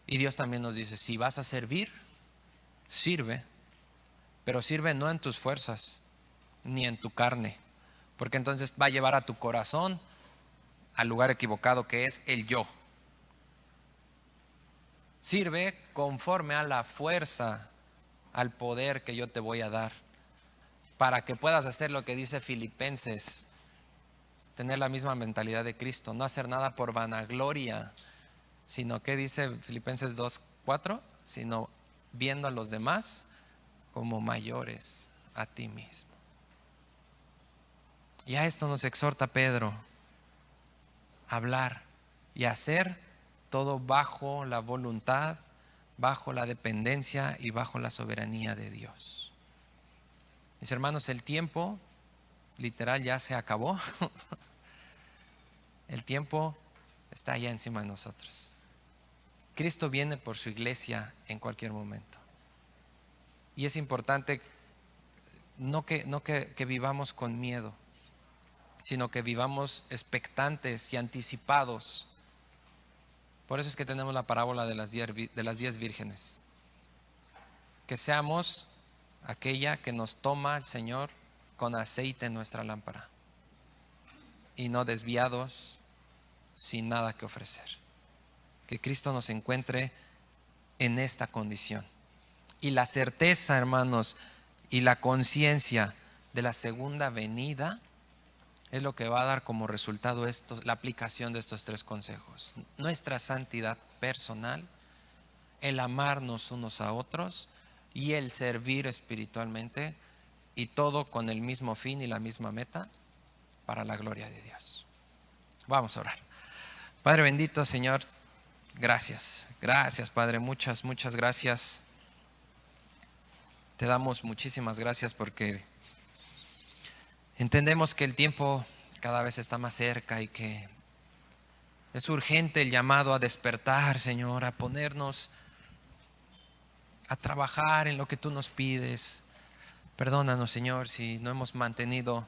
Y Dios también nos dice: si vas a servir, sirve, pero sirve no en tus fuerzas ni en tu carne, porque entonces va a llevar a tu corazón al lugar equivocado, que es el yo. Sirve conforme a la fuerza, al poder que yo te voy a dar, para que puedas hacer lo que dice Filipenses: tener la misma mentalidad de Cristo, no hacer nada por vanagloria, sino que dice Filipenses 2:4, sino viendo a los demás como mayores a ti mismo. Y a esto nos exhorta Pedro: hablar y hacer todo bajo la voluntad, bajo la dependencia y bajo la soberanía de Dios. Mis hermanos, el tiempo literal ya se acabó. El tiempo está ya encima de nosotros. Cristo viene por su iglesia en cualquier momento. Y es importante que vivamos con miedo, sino que vivamos expectantes y anticipados. Por eso es que tenemos la parábola de las 10 vírgenes. Que seamos aquella que nos toma el Señor con aceite en nuestra lámpara y no desviados, sin nada que ofrecer. Que Cristo nos encuentre en esta condición. Y la certeza, hermanos, y la conciencia de la segunda venida es lo que va a dar como resultado la aplicación de estos 3 consejos. Nuestra santidad personal, el amarnos unos a otros y el servir espiritualmente, y todo con el mismo fin y la misma meta, para la gloria de Dios. Vamos a orar. Padre bendito, Señor, gracias. Gracias, Padre, muchas gracias. Te damos muchísimas gracias porque entendemos que el tiempo cada vez está más cerca y que es urgente el llamado a despertar, Señor, a ponernos a trabajar en lo que tú nos pides. Perdónanos, Señor, si no hemos mantenido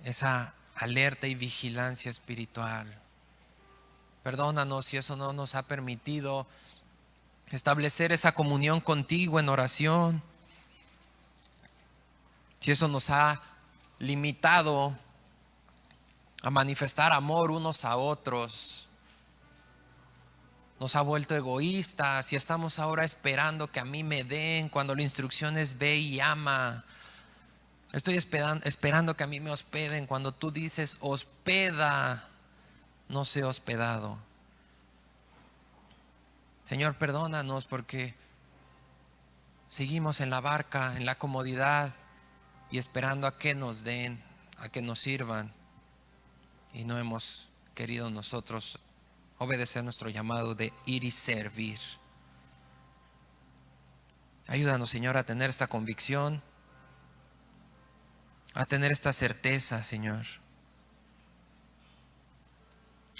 esa alerta y vigilancia espiritual. Perdónanos si eso no nos ha permitido establecer esa comunión contigo en oración. Si eso nos ha limitado a manifestar amor unos a otros, nos ha vuelto egoístas y estamos ahora esperando que a mí me den, cuando la instrucción es ve y ama. Estoy esperando que a mí me hospeden cuando tú dices hospeda, no sé hospedado. Señor, perdónanos porque seguimos en la barca, en la comodidad y esperando a que nos den, a que nos sirvan, y no hemos querido nosotros obedecer nuestro llamado de ir y servir. Ayúdanos, Señor, a tener esta convicción, a tener esta certeza, Señor,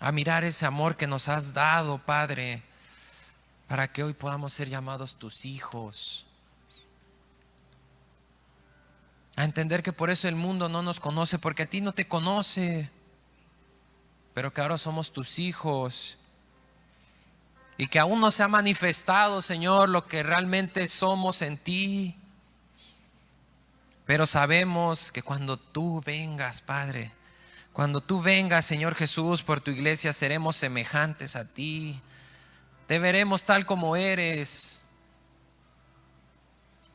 a mirar ese amor que nos has dado, Padre, para que hoy podamos ser llamados tus hijos, a entender que por eso el mundo no nos conoce, porque a ti no te conoce, pero que ahora somos tus hijos y que aún no se ha manifestado, Señor, lo que realmente somos en ti. Pero sabemos que cuando tú vengas, Padre, cuando tú vengas, Señor Jesús, por tu iglesia, seremos semejantes a ti. Te veremos tal como eres.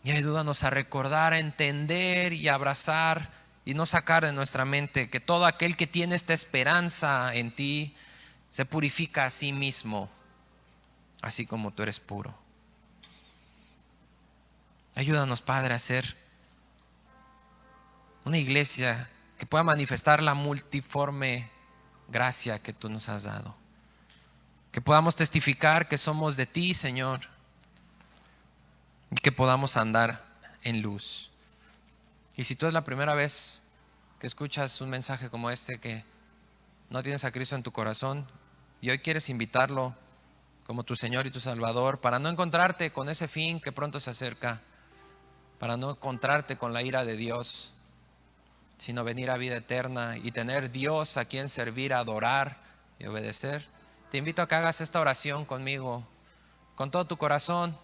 Y ayúdanos a recordar, a entender y a abrazar y no sacar de nuestra mente que todo aquel que tiene esta esperanza en ti se purifica a sí mismo, así como tú eres puro. Ayúdanos, Padre, a ser una iglesia que pueda manifestar la multiforme gracia que tú nos has dado. Que podamos testificar que somos de ti, Señor, y que podamos andar en luz. Y si tú es la primera vez que escuchas un mensaje como este, que no tienes a Cristo en tu corazón y hoy quieres invitarlo como tu Señor y tu Salvador, para no encontrarte con ese fin que pronto se acerca, para no encontrarte con la ira de Dios, sino venir a vida eterna y tener Dios a quien servir, adorar y obedecer, te invito a que hagas esta oración conmigo, con todo tu corazón.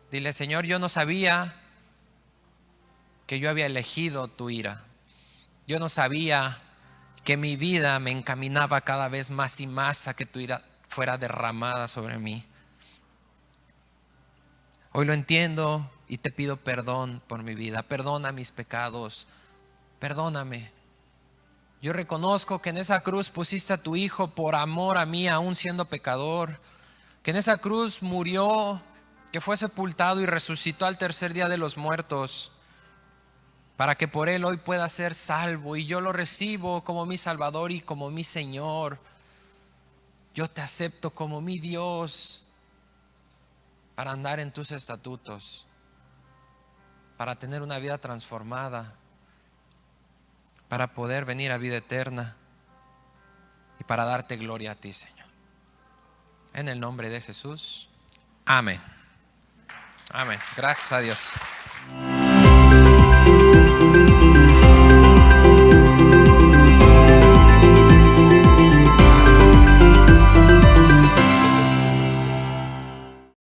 Dile: Señor, yo no sabía que yo había elegido tu ira. Yo no sabía que mi vida me encaminaba cada vez más y más a que tu ira fuera derramada sobre mí. Hoy lo entiendo y te pido perdón por mi vida. Perdona mis pecados. Perdóname. Yo reconozco que en esa cruz pusiste a tu Hijo por amor a mí, aún siendo pecador. Que en esa cruz murió, que fue sepultado y resucitó al tercer día de los muertos, para que por Él hoy pueda ser salvo. Y yo lo recibo como mi Salvador y como mi Señor. Yo te acepto como mi Dios, para andar en tus estatutos, para tener una vida transformada, para poder venir a vida eterna y para darte gloria a ti, Señor. En el nombre de Jesús. Amén. Amén. Gracias a Dios.